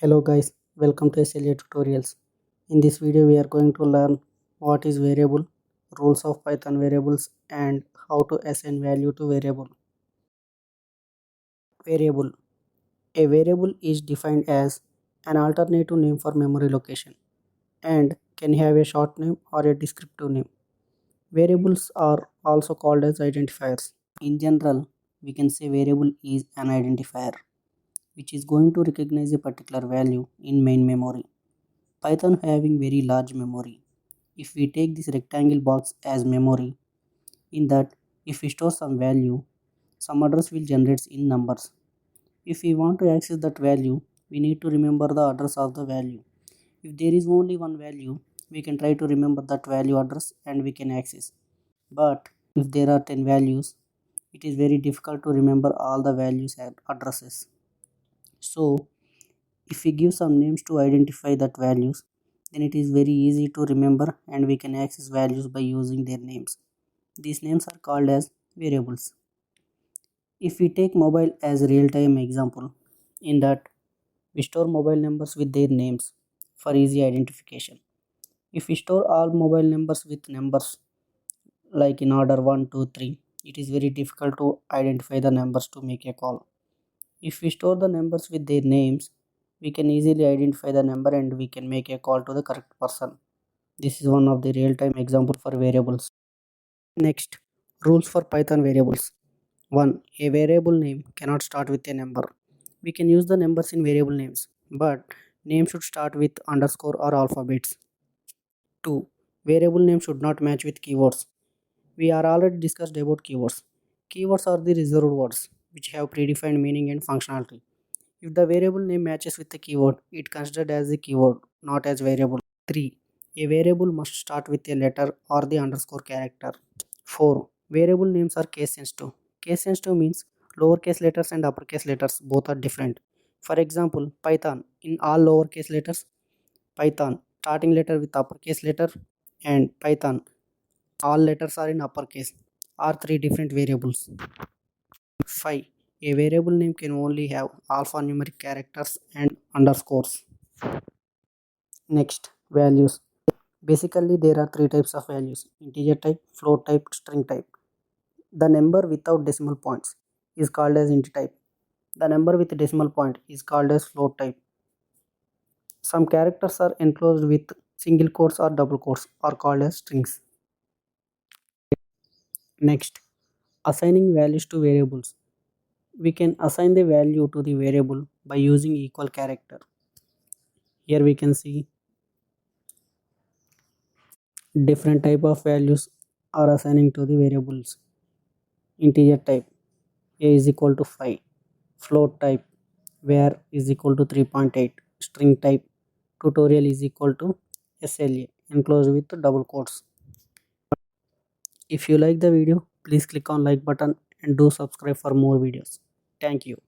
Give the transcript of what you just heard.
Hello guys, welcome to SLA tutorials. In this video we are going to learn what is variable, rules of Python variables and how to assign value to variable. Variable. A variable is defined as an alternative name for memory location and can have a short name or a descriptive name. Variables are also called as identifiers. In general, we can say variable is an identifier which is going to recognize a particular value in main memory. Python having very large memory. If we take this rectangle box as memory, in that if we store some value, some address will generate in numbers. If we want to access that value, we need to remember the address of the value. If there is only one value, we can try to remember that value address and we can access. But if there are 10 values, it is very difficult to remember all the values and addresses. So if we give some names to identify that values, then it is very easy to remember and we can access values by using their names. These names are called as variables. If we take mobile as a real-time example, in that we store mobile numbers with their names for easy identification. If we store all mobile numbers with numbers like in order 1, 2, 3, it is very difficult to identify the numbers to make a call. If we store the numbers with their names, we can easily identify the number and we can make a call to the correct person. This is one of the real-time example for variables. Next, rules for Python variables. 1. A variable name cannot start with a number. We can use the numbers in variable names, but name should start with underscore or alphabets. 2. Variable name should not match with keywords. We are already discussed about keywords. Keywords are the reserved words which have predefined meaning and functionality. If the variable name matches with the keyword, it considered as the keyword, not as variable. 3. A variable must start with a letter or the underscore character. 4. Variable names are case sensitive. Case sensitive means lowercase letters and uppercase letters both are different. For example, Python in all lowercase letters, Python starting letter with uppercase letter, and Python all letters are in uppercase are three different variables. 5. A variable name can only have alphanumeric characters and underscores. Next, values. Basically, there are three types of values: integer type, float type, string type. The number without decimal points is called as int type. The number with decimal point is called as float type. Some characters are enclosed with single quotes or double quotes are called as strings. Next, assigning values to variables. We can assign the value to the variable by using equal character. Here we can see different type of values are assigning to the variables. Integer type a is equal to 5, float type var is equal to 3.8, string type tutorial is equal to SLA enclosed with double quotes. If you like the video, please click on like button and do subscribe for more videos. Thank you.